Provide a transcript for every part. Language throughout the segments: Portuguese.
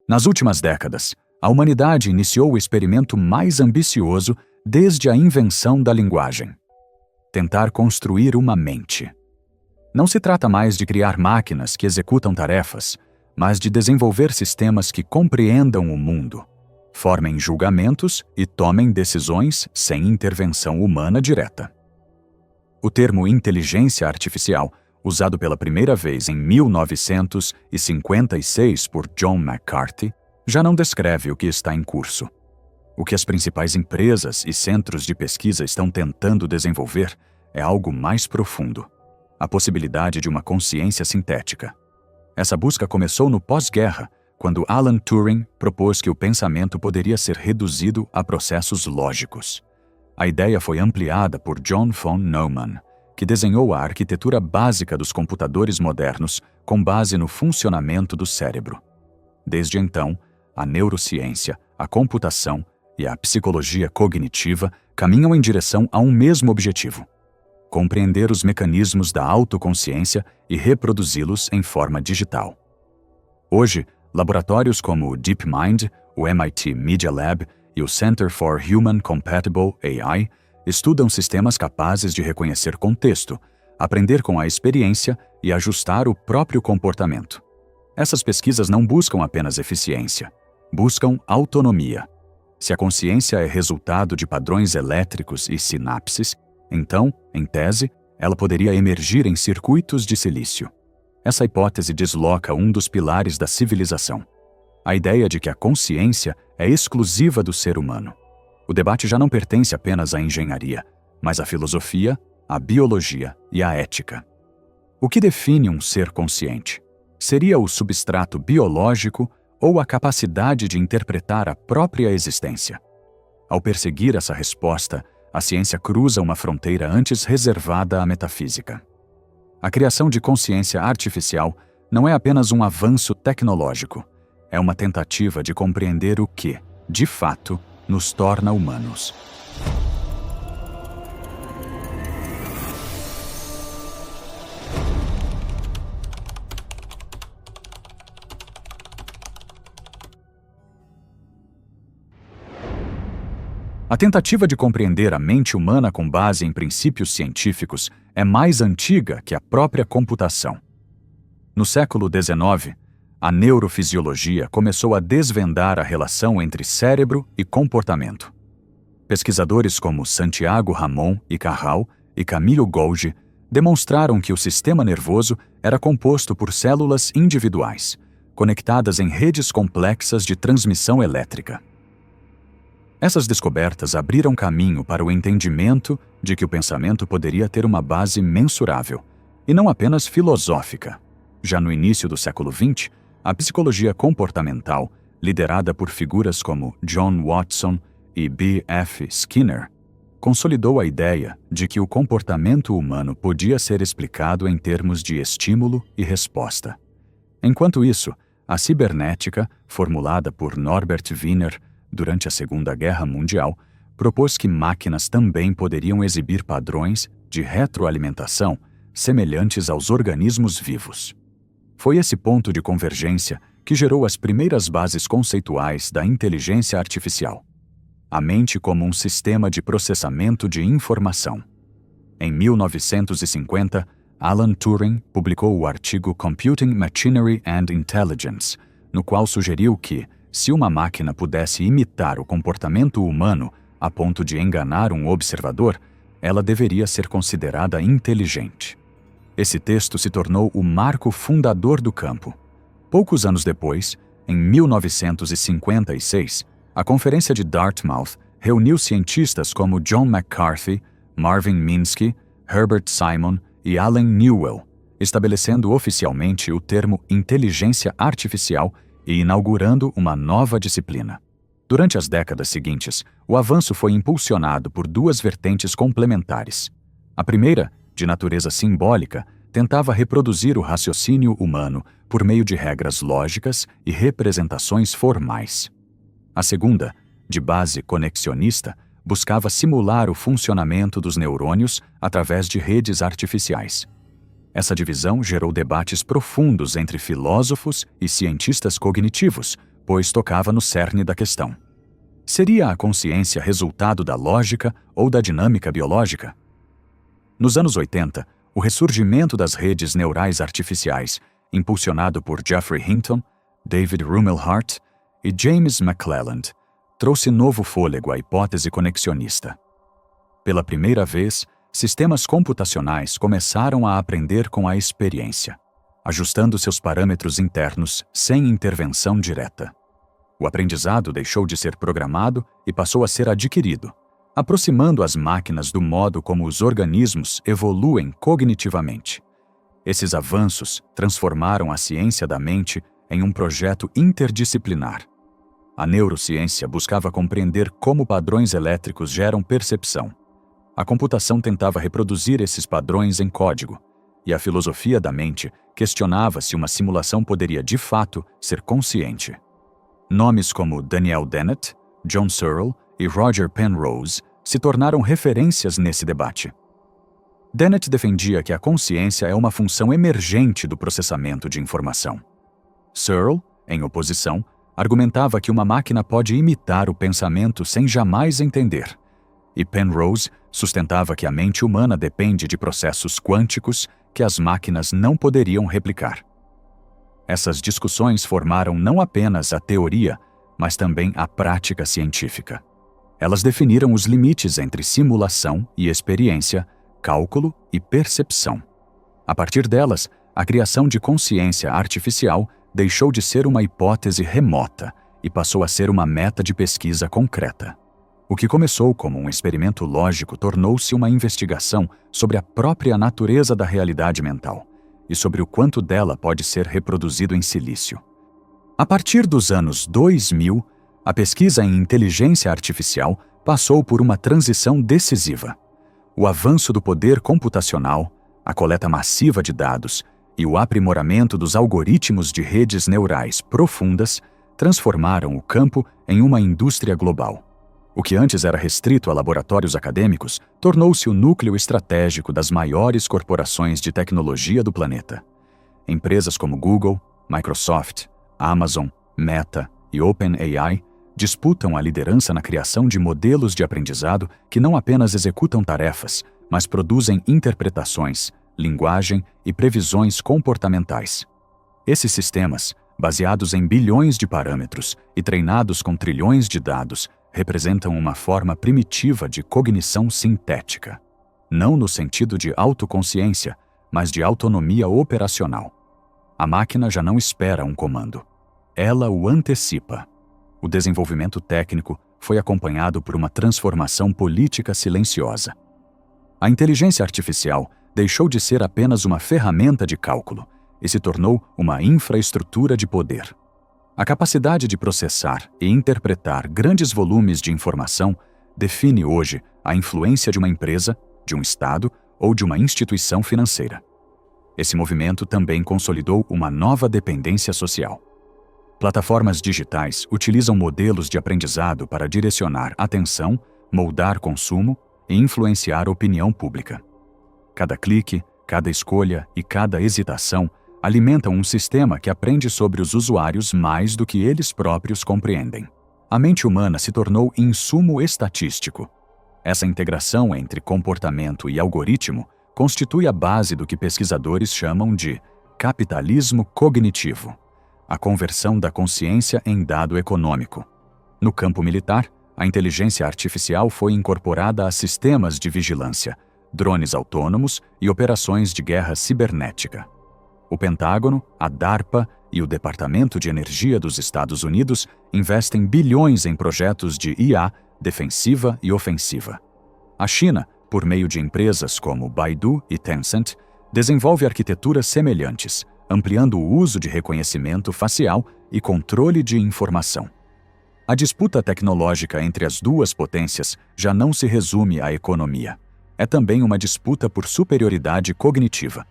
Nas últimas décadas, a humanidade iniciou o experimento mais ambicioso desde a invenção da linguagem: tentar construir uma mente. Não se trata mais de criar máquinas que executam tarefas, mas de desenvolver sistemas que compreendam o mundo, formem julgamentos e tomem decisões sem intervenção humana direta. O termo inteligência artificial, usado pela primeira vez em 1956 por John McCarthy, já não descreve o que está em curso. O que as principais empresas e centros de pesquisa estão tentando desenvolver é algo mais profundo: a possibilidade de uma consciência sintética. Essa busca começou no pós-guerra, quando Alan Turing propôs que o pensamento poderia ser reduzido a processos lógicos. A ideia foi ampliada por John von Neumann, que desenhou a arquitetura básica dos computadores modernos com base no funcionamento do cérebro. Desde então, a neurociência, a computação e a psicologia cognitiva caminham em direção a um mesmo objetivo: compreender os mecanismos da autoconsciência e reproduzi-los em forma digital. Hoje, laboratórios como o DeepMind, o MIT Media Lab e o Center for Human Compatible AI estudam sistemas capazes de reconhecer contexto, aprender com a experiência e ajustar o próprio comportamento. Essas pesquisas não buscam apenas eficiência, buscam autonomia. Se a consciência é resultado de padrões elétricos e sinapses, então, em tese, ela poderia emergir em circuitos de silício. Essa hipótese desloca um dos pilares da civilização: a ideia de que a consciência é exclusiva do ser humano. O debate já não pertence apenas à engenharia, mas à filosofia, à biologia e à ética. O que define um ser consciente? Seria o substrato biológico ou a capacidade de interpretar a própria existência? Ao perseguir essa resposta, a ciência cruza uma fronteira antes reservada à metafísica. A criação de consciência artificial não é apenas um avanço tecnológico, é uma tentativa de compreender o que, de fato, nos torna humanos. A tentativa de compreender a mente humana com base em princípios científicos é mais antiga que a própria computação. No século XIX, a neurofisiologia começou a desvendar a relação entre cérebro e comportamento. Pesquisadores como Santiago Ramon y Cajal e Camilo Golgi demonstraram que o sistema nervoso era composto por células individuais, conectadas em redes complexas de transmissão elétrica. Essas descobertas abriram caminho para o entendimento de que o pensamento poderia ter uma base mensurável, e não apenas filosófica. Já no início do século XX, a psicologia comportamental, liderada por figuras como John Watson e B.F. Skinner, consolidou a ideia de que o comportamento humano podia ser explicado em termos de estímulo e resposta. Enquanto isso, a cibernética, formulada por Norbert Wiener durante a Segunda Guerra Mundial, propôs que máquinas também poderiam exibir padrões de retroalimentação semelhantes aos organismos vivos. Foi esse ponto de convergência que gerou as primeiras bases conceituais da inteligência artificial: a mente como um sistema de processamento de informação. Em 1950, Alan Turing publicou o artigo Computing Machinery and Intelligence, no qual sugeriu que, se uma máquina pudesse imitar o comportamento humano a ponto de enganar um observador, ela deveria ser considerada inteligente. Esse texto se tornou o marco fundador do campo. Poucos anos depois, em 1956, a Conferência de Dartmouth reuniu cientistas como John McCarthy, Marvin Minsky, Herbert Simon e Allen Newell, estabelecendo oficialmente o termo inteligência artificial e inaugurando uma nova disciplina. Durante as décadas seguintes, o avanço foi impulsionado por duas vertentes complementares. A primeira, de natureza simbólica, tentava reproduzir o raciocínio humano por meio de regras lógicas e representações formais. A segunda, de base conexionista, buscava simular o funcionamento dos neurônios através de redes artificiais. Essa divisão gerou debates profundos entre filósofos e cientistas cognitivos, pois tocava no cerne da questão. Seria a consciência resultado da lógica ou da dinâmica biológica? Nos anos 80, o ressurgimento das redes neurais artificiais, impulsionado por Geoffrey Hinton, David Rumelhart e James McClelland, trouxe novo fôlego à hipótese conexionista. Pela primeira vez, sistemas computacionais começaram a aprender com a experiência, ajustando seus parâmetros internos sem intervenção direta. O aprendizado deixou de ser programado e passou a ser adquirido, aproximando as máquinas do modo como os organismos evoluem cognitivamente. Esses avanços transformaram a ciência da mente em um projeto interdisciplinar. A neurociência buscava compreender como padrões elétricos geram percepção. A computação tentava reproduzir esses padrões em código, e a filosofia da mente questionava se uma simulação poderia de fato ser consciente. Nomes como Daniel Dennett, John Searle e Roger Penrose se tornaram referências nesse debate. Dennett defendia que a consciência é uma função emergente do processamento de informação. Searle, em oposição, argumentava que uma máquina pode imitar o pensamento sem jamais entender. E Penrose sustentava que a mente humana depende de processos quânticos que as máquinas não poderiam replicar. Essas discussões formaram não apenas a teoria, mas também a prática científica. Elas definiram os limites entre simulação e experiência, cálculo e percepção. A partir delas, a criação de consciência artificial deixou de ser uma hipótese remota e passou a ser uma meta de pesquisa concreta. O que começou como um experimento lógico tornou-se uma investigação sobre a própria natureza da realidade mental e sobre o quanto dela pode ser reproduzido em silício. A partir dos anos 2000, a pesquisa em inteligência artificial passou por uma transição decisiva. O avanço do poder computacional, a coleta massiva de dados e o aprimoramento dos algoritmos de redes neurais profundas transformaram o campo em uma indústria global. O que antes era restrito a laboratórios acadêmicos tornou-se o núcleo estratégico das maiores corporações de tecnologia do planeta. Empresas como Google, Microsoft, Amazon, Meta e OpenAI disputam a liderança na criação de modelos de aprendizado que não apenas executam tarefas, mas produzem interpretações, linguagem e previsões comportamentais. Esses sistemas, baseados em bilhões de parâmetros e treinados com trilhões de dados, representam uma forma primitiva de cognição sintética, não no sentido de autoconsciência, mas de autonomia operacional. A máquina já não espera um comando. Ela o antecipa. O desenvolvimento técnico foi acompanhado por uma transformação política silenciosa. A inteligência artificial deixou de ser apenas uma ferramenta de cálculo e se tornou uma infraestrutura de poder. A capacidade de processar e interpretar grandes volumes de informação define hoje a influência de uma empresa, de um Estado ou de uma instituição financeira. Esse movimento também consolidou uma nova dependência social. Plataformas digitais utilizam modelos de aprendizado para direcionar atenção, moldar consumo e influenciar a opinião pública. Cada clique, cada escolha e cada hesitação alimentam um sistema que aprende sobre os usuários mais do que eles próprios compreendem. A mente humana se tornou insumo estatístico. Essa integração entre comportamento e algoritmo constitui a base do que pesquisadores chamam de capitalismo cognitivo, a conversão da consciência em dado econômico. No campo militar, a inteligência artificial foi incorporada a sistemas de vigilância, drones autônomos e operações de guerra cibernética. O Pentágono, a DARPA e o Departamento de Energia dos Estados Unidos investem bilhões em projetos de IA defensiva e ofensiva. A China, por meio de empresas como Baidu e Tencent, desenvolve arquiteturas semelhantes, ampliando o uso de reconhecimento facial e controle de informação. A disputa tecnológica entre as duas potências já não se resume à economia. É também uma disputa por superioridade cognitiva.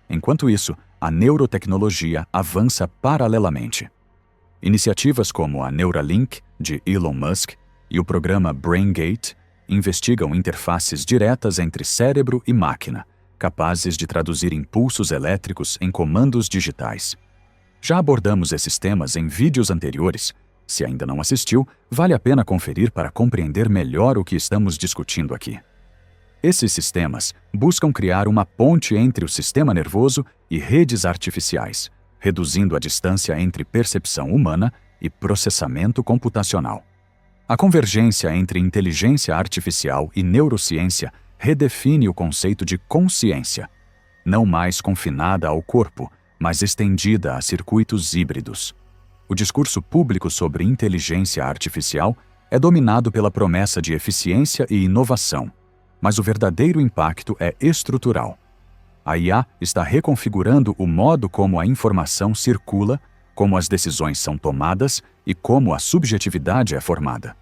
Enquanto isso, a neurotecnologia avança paralelamente. Iniciativas como a Neuralink, de Elon Musk, e o programa BrainGate investigam interfaces diretas entre cérebro e máquina, capazes de traduzir impulsos elétricos em comandos digitais. Já abordamos esses temas em vídeos anteriores, Se ainda não assistiu, vale a pena conferir para compreender melhor o que estamos discutindo aqui. Esses sistemas buscam criar uma ponte entre o sistema nervoso e redes artificiais, reduzindo a distância entre percepção humana e processamento computacional. A convergência entre inteligência artificial e neurociência redefine o conceito de consciência, não mais confinada ao corpo, mas estendida a circuitos híbridos. O discurso público sobre inteligência artificial é dominado pela promessa de eficiência e inovação, mas o verdadeiro impacto é estrutural. A IA está reconfigurando o modo como a informação circula, como as decisões são tomadas e como a subjetividade é formada.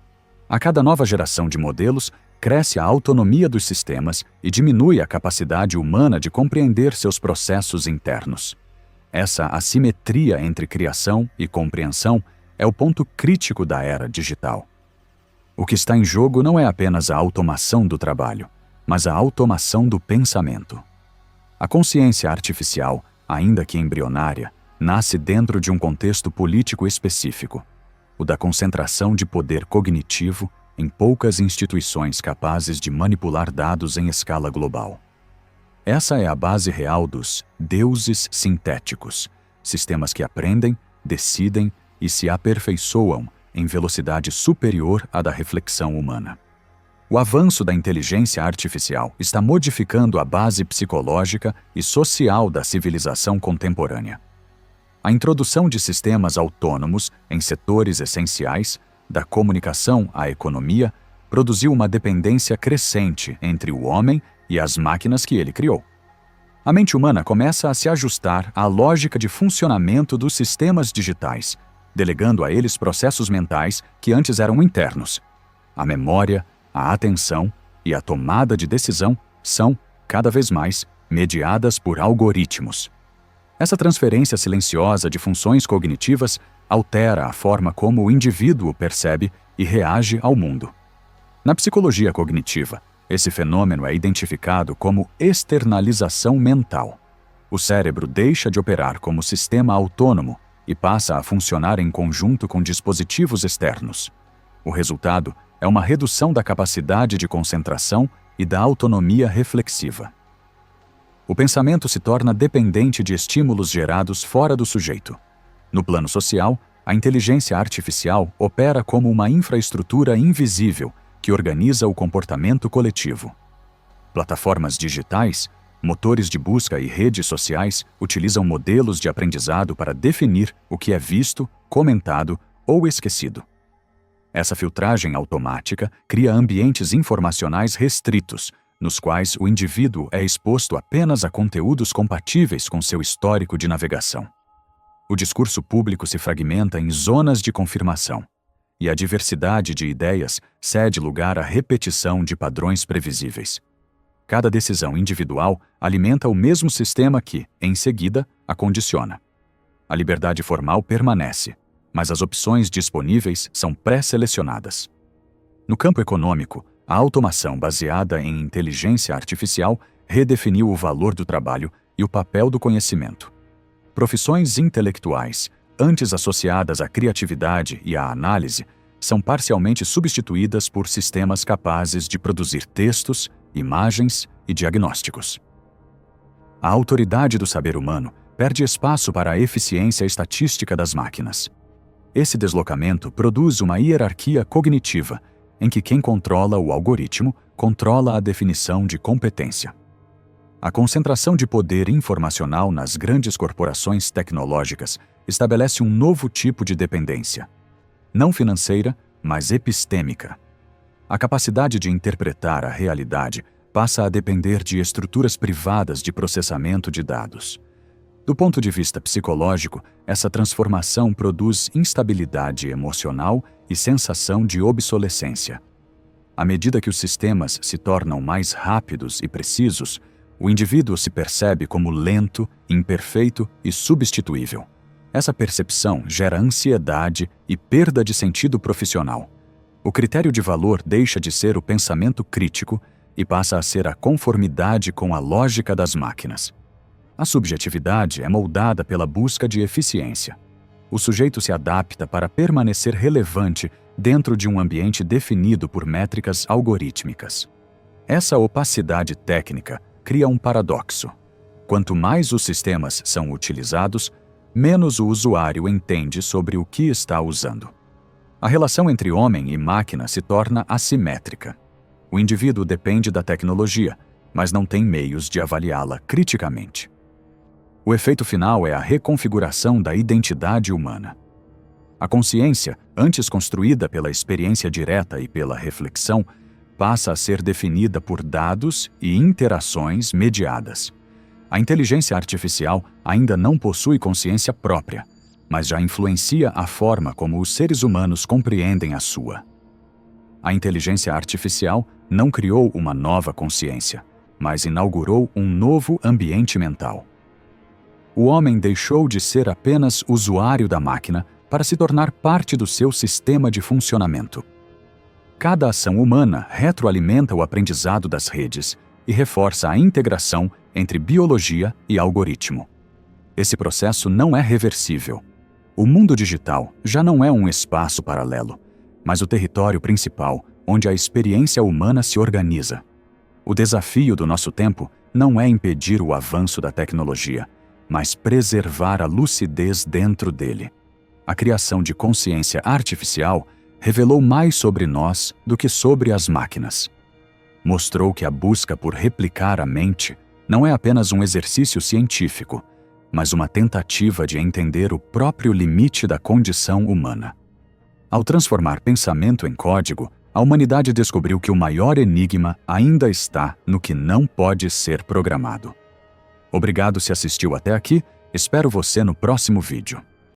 A cada nova geração de modelos, cresce a autonomia dos sistemas e diminui a capacidade humana de compreender seus processos internos. Essa assimetria entre criação e compreensão é o ponto crítico da era digital. O que está em jogo não é apenas a automação do trabalho, mas a automação do pensamento. A consciência artificial, ainda que embrionária, nasce dentro de um contexto político específico, o da concentração de poder cognitivo em poucas instituições capazes de manipular dados em escala global. Essa é a base real dos deuses sintéticos, sistemas que aprendem, decidem e se aperfeiçoam em velocidade superior à da reflexão humana. O avanço da inteligência artificial está modificando a base psicológica e social da civilização contemporânea. A introdução de sistemas autônomos em setores essenciais, da comunicação à economia, produziu uma dependência crescente entre o homem e as máquinas que ele criou. A mente humana começa a se ajustar à lógica de funcionamento dos sistemas digitais, delegando a eles processos mentais que antes eram internos. A memória, a atenção e a tomada de decisão são, cada vez mais, mediadas por algoritmos. Essa transferência silenciosa de funções cognitivas altera a forma como o indivíduo percebe e reage ao mundo. Na psicologia cognitiva, esse fenômeno é identificado como externalização mental. O cérebro deixa de operar como sistema autônomo e passa a funcionar em conjunto com dispositivos externos. O resultado é uma redução da capacidade de concentração e da autonomia reflexiva. O pensamento se torna dependente de estímulos gerados fora do sujeito. No plano social, a inteligência artificial opera como uma infraestrutura invisível que organiza o comportamento coletivo. Plataformas digitais, motores de busca e redes sociais utilizam modelos de aprendizado para definir o que é visto, comentado ou esquecido. Essa filtragem automática cria ambientes informacionais restritos, nos quais o indivíduo é exposto apenas a conteúdos compatíveis com seu histórico de navegação. O discurso público se fragmenta em zonas de confirmação, e a diversidade de ideias cede lugar à repetição de padrões previsíveis. Cada decisão individual alimenta o mesmo sistema que, em seguida, a condiciona. A liberdade formal permanece, mas as opções disponíveis são pré-selecionadas. No campo econômico, a automação baseada em inteligência artificial redefiniu o valor do trabalho e o papel do conhecimento. Profissões intelectuais, antes associadas à criatividade e à análise, são parcialmente substituídas por sistemas capazes de produzir textos, imagens e diagnósticos. A autoridade do saber humano perde espaço para a eficiência estatística das máquinas. Esse deslocamento produz uma hierarquia cognitiva, em que quem controla o algoritmo controla a definição de competência. A concentração de poder informacional nas grandes corporações tecnológicas estabelece um novo tipo de dependência, não financeira, mas epistêmica. A capacidade de interpretar a realidade passa a depender de estruturas privadas de processamento de dados. Do ponto de vista psicológico, essa transformação produz instabilidade emocional e sensação de obsolescência. À medida que os sistemas se tornam mais rápidos e precisos, o indivíduo se percebe como lento, imperfeito e substituível. Essa percepção gera ansiedade e perda de sentido profissional. O critério de valor deixa de ser o pensamento crítico e passa a ser a conformidade com a lógica das máquinas. A subjetividade é moldada pela busca de eficiência. o sujeito se adapta para permanecer relevante dentro de um ambiente definido por métricas algorítmicas. Essa opacidade técnica cria um paradoxo. Quanto mais os sistemas são utilizados, menos o usuário entende sobre o que está usando. A relação entre homem e máquina se torna assimétrica. O indivíduo depende da tecnologia, mas não tem meios de avaliá-la criticamente. O efeito final é a reconfiguração da identidade humana. A consciência, antes construída pela experiência direta e pela reflexão, passa a ser definida por dados e interações mediadas. A inteligência artificial ainda não possui consciência própria, mas já influencia a forma como os seres humanos compreendem a sua. A inteligência artificial não criou uma nova consciência, mas inaugurou um novo ambiente mental. O homem deixou de ser apenas usuário da máquina para se tornar parte do seu sistema de funcionamento. Cada ação humana retroalimenta o aprendizado das redes e reforça a integração entre biologia e algoritmo. Esse processo não é reversível. O mundo digital já não é um espaço paralelo, mas o território principal onde a experiência humana se organiza. O desafio do nosso tempo não é impedir o avanço da tecnologia, mas preservar a lucidez dentro dele. A criação de consciência artificial revelou mais sobre nós do que sobre as máquinas. Mostrou que a busca por replicar a mente não é apenas um exercício científico, mas uma tentativa de entender o próprio limite da condição humana. Ao transformar pensamento em código, a humanidade descobriu que o maior enigma ainda está no que não pode ser programado. Obrigado se assistiu até aqui, espero você no próximo vídeo.